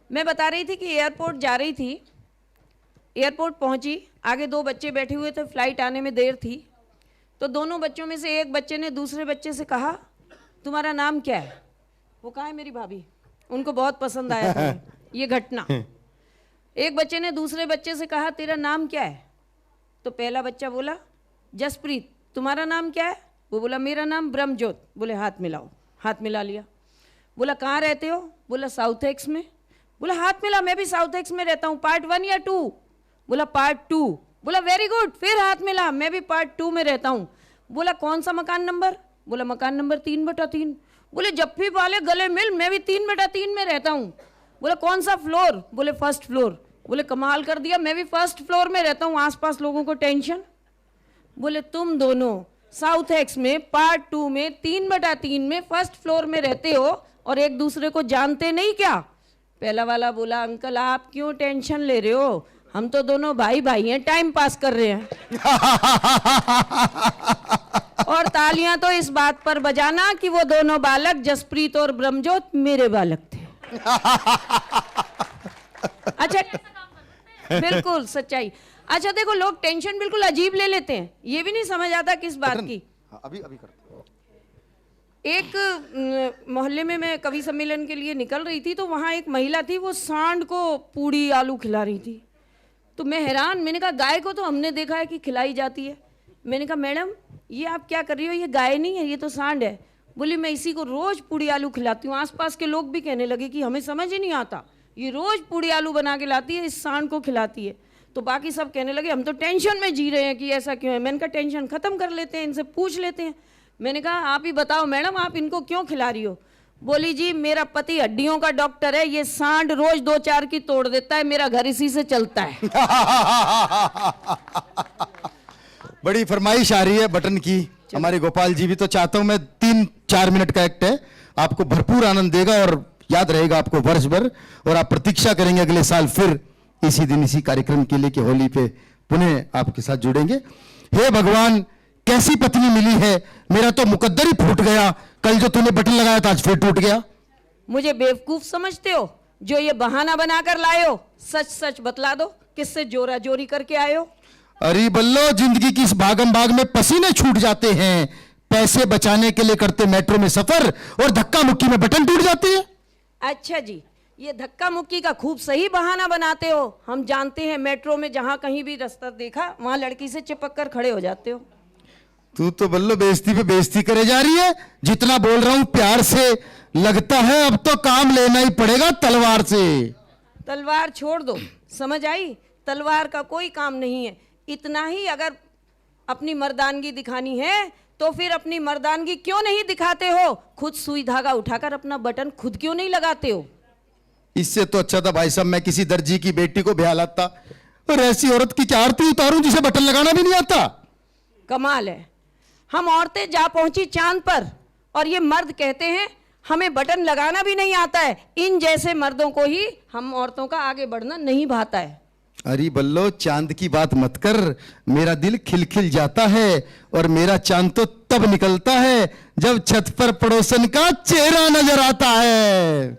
मैं बता रही थी कि एयरपोर्ट जा रही थी, एयरपोर्ट पहुंची, आगे 2 बच्चे बैठे हुए थे, फ्लाइट आने में देर थी, तो दोनों बच्चों में से एक बच्चे ने दूसरे बच्चे से कहा, तुम्हारा नाम क्या है? वो कहा है मेरी भाभी, उनको बहुत पसंद आया था ये घटना। एक बच्चे ने दूसरे बच्चे से कहा, तेरा नाम क्या है? तो पहला बच्चा बोला, जसप्रीत। तुम्हारा नाम क्या है? वो बोला, मेरा नाम ब्रह्मज्योत। बोले हाथ मिलाओ, हाथ मिला लिया। बोला कहाँ रहते हो? बोला साउथ एक्स में। बोला हाथ मिला, मैं भी साउथ एक्स में रहता हूँ, पार्ट 1 या 2? बोला पार्ट 2। बोला वेरी गुड, फिर हाथ मिला, मैं भी पार्ट 2 में रहता हूँ। बोला कौन सा मकान नंबर? बोला मकान नंबर 3/3। बोले जप्फी वाले गले मिल, मैं भी 3/3 में रहता हूँ। बोला कौन सा फ्लोर? बोले फर्स्ट फ्लोर। बोले कमाल कर दिया, मैं भी फर्स्ट फ्लोर में रहता हूँ, आसपास लोगों को टेंशन। बोले तुम दोनों साउथ एक्स में पार्ट 2 में 3/3 में फर्स्ट फ्लोर में रहते हो और एक दूसरे को जानते नहीं क्या? पहला वाला बोला, अंकल आप क्यों टेंशन ले रहे हो, हम तो दोनों भाई भाई हैं, टाइम पास कर रहे हैं। और तालियां तो इस बात पर बजाना कि वो दोनों बालक जसप्रीत और ब्रह्मज्योत मेरे बालक थे। अच्छा, बिल्कुल सच्चाई। अच्छा देखो, लोग टेंशन बिल्कुल अजीब ले लेते हैं, ये भी नहीं समझ आता किस बात की। अभी करते हैं। एक मोहल्ले में मैं कवि सम्मेलन के लिए निकल रही थी, तो वहाँ एक महिला थी, वो सांड को पूड़ी आलू खिला रही थी। तो मैं हैरान, मैंने कहा गाय को तो हमने देखा है कि खिलाई जाती है। मैंने कहा मैडम ये आप क्या कर रही हो, ये गाय नहीं है, ये तो सांड है। बोली मैं इसी को रोज पूड़ी आलू खिलाती हूँ। आसपास के लोग भी कहने लगे कि हमें समझ ही नहीं आता, ये रोज पूड़ी आलू बना के लाती है, इस सांड को खिलाती है। तो बाकी सब कहने लगे हम तो टेंशन में जी रहे हैं कि ऐसा क्यों है। मैंने कहा टेंशन खत्म कर लेते हैं, इनसे पूछ लेते हैं। मैंने कहा आप ही बताओ मैडम, आप इनको क्यों खिला रही हो? बोली जी मेरा पति हड्डियों का डॉक्टर है, ये सांड रोज 2-4 की तोड़ देता है, मेरा घर इसी से चलता है। बड़ी फरमाइश आ रही है बटन की, हमारे गोपाल जी भी। तो चाहता हूं मैं 3-4 मिनट का एक्ट है, आपको भरपूर आनंद देगा और याद रहेगा आपको वर्ष भर, और आप प्रतीक्षा करेंगे अगले साल फिर इसी दिन इसी कार्यक्रम के लिए कि होली पे पुनः आपके साथ जुड़ेंगे। हे भगवान, कैसी पत्नी मिली है, मेरा तो मुकद्दर ही फूट गया। कल जो तूने बटन लगाया था आज फिर टूट गया। मुझे बेवकूफ समझते हो जो ये बहाना बनाकर लाए हो? सच सच बतला दो, किससे जोरा जोरी करके आए हो? अरे बल्लो, जिंदगी की इस भागम भाग में पसीने छूट जाते हैं, पैसे बचाने के लिए करते मेट्रो में सफर और धक्का मुक्की में बटन टूट जाते हैं। अच्छा जी, ये धक्का मुक्की का खूब सही बहाना बनाते हो। हम जानते हैं मेट्रो में जहां कहीं भी रास्ता देखा वहां लड़की से चिपक कर खड़े हो जाते हो। तू तो बल्लो बेइज्जती पे बेइज्जती करे जा रही है। जितना बोल रहा हूं प्यार से, लगता है अब तो काम लेना ही पड़ेगा तलवार से। तलवार छोड़ दो, समझ आई? तलवार का कोई काम नहीं है। इतना ही अगर अपनी मर्दानगी दिखानी है तो फिर अपनी मर्दानगी क्यों नहीं दिखाते हो? खुद सुई धागा उठाकर अपना बटन खुद क्यों नहीं लगाते हो? इससे तो अच्छा था भाई साहब मैं किसी दर्जी की बेटी को ब्याह लाता, और ऐसी औरत की क्या आरती उतारूं जिसे बटन लगाना भी नहीं आता। कमाल है, हम औरतें जा पहुंची चांद पर और ये मर्द कहते हैं हमें बटन लगाना भी नहीं आता है। इन जैसे मर्दों को ही हम औरतों का आगे बढ़ना नहीं भाता है। अरे बल्लो, चांद की बात मत कर, मेरा दिल खिलखिल जाता है, और मेरा चांद तो तब निकलता है जब छत पर पड़ोसन का चेहरा नजर आता है।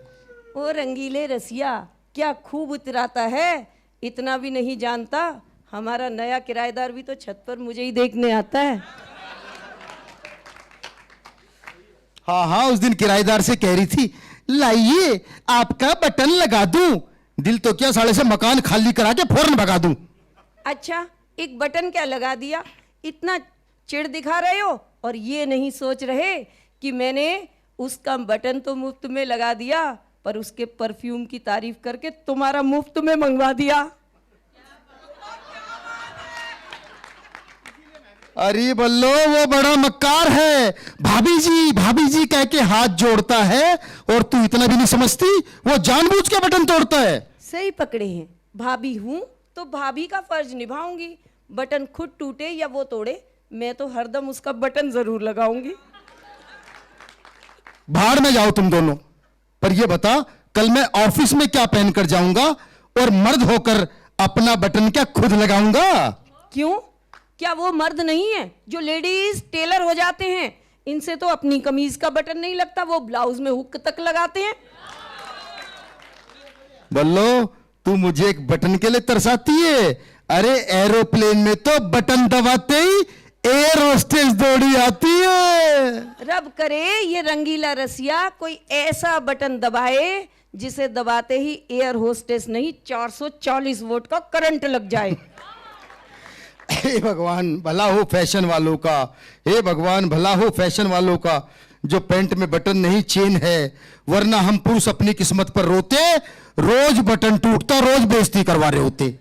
ओ रंगीले रसिया, क्या खूब उतराता है, इतना भी नहीं जानता हमारा नया किराएदार भी तो छत पर मुझे ही देखने आता है। हाँ, उस दिन किराएदार से कह रही थी लाइए आपका बटन लगा दूं। दिल तो क्या, साले से मकान खाली करा के फौरन भगा दूं। अच्छा, एक बटन क्या लगा दिया, इतना चिढ़ दिखा रहे हो और ये नहीं सोच रहे कि मैंने उसका बटन तो मुफ्त में लगा दिया पर उसके परफ्यूम की तारीफ करके तुम्हारा मुफ्त में मंगवा दिया। अरे बल्लो, वो बड़ा मक्कार है, भाभी जी कह के हाथ जोड़ता है, और तू इतना भी नहीं समझती, वो जानबूझ के बटन तोड़ता है। सही पकड़े हैं, भाभी हूं तो भाभी का फर्ज निभाऊंगी। बटन खुद टूटे या वो तोड़े, मैं तो हरदम उसका बटन जरूर लगाऊंगी। भाड़ में जाओ तुम दोनों। पर ये बता, कल मैं ऑफिस में क्या पहनकर जाऊंगा, और मर्द होकर अपना बटन क्या खुद लगाऊंगा? क्यों, क्या वो मर्द नहीं है जो लेडीज टेलर हो जाते हैं? इनसे तो अपनी कमीज का बटन नहीं लगता, वो ब्लाउज में हुक तक लगाते हैं। बोलो तू मुझे एक बटन के लिए तरसाती है? अरे एरोप्लेन में तो बटन दबाते ही एयर होस्टेस दौड़ी आती है। रब करे ये रंगीला रसिया कोई ऐसा बटन दबाए जिसे दबाते ही एयर होस्टेस नहीं 440 वोल्ट का करंट लग जाए। हे भगवान भला हो फैशन वालों का, हे भगवान भला हो फैशन वालों का जो पैंट में बटन नहीं चेन है, वरना हम पुरुष अपनी किस्मत पर रोते, रोज बटन टूटता रोज बेइज्जती करवा रहे होते।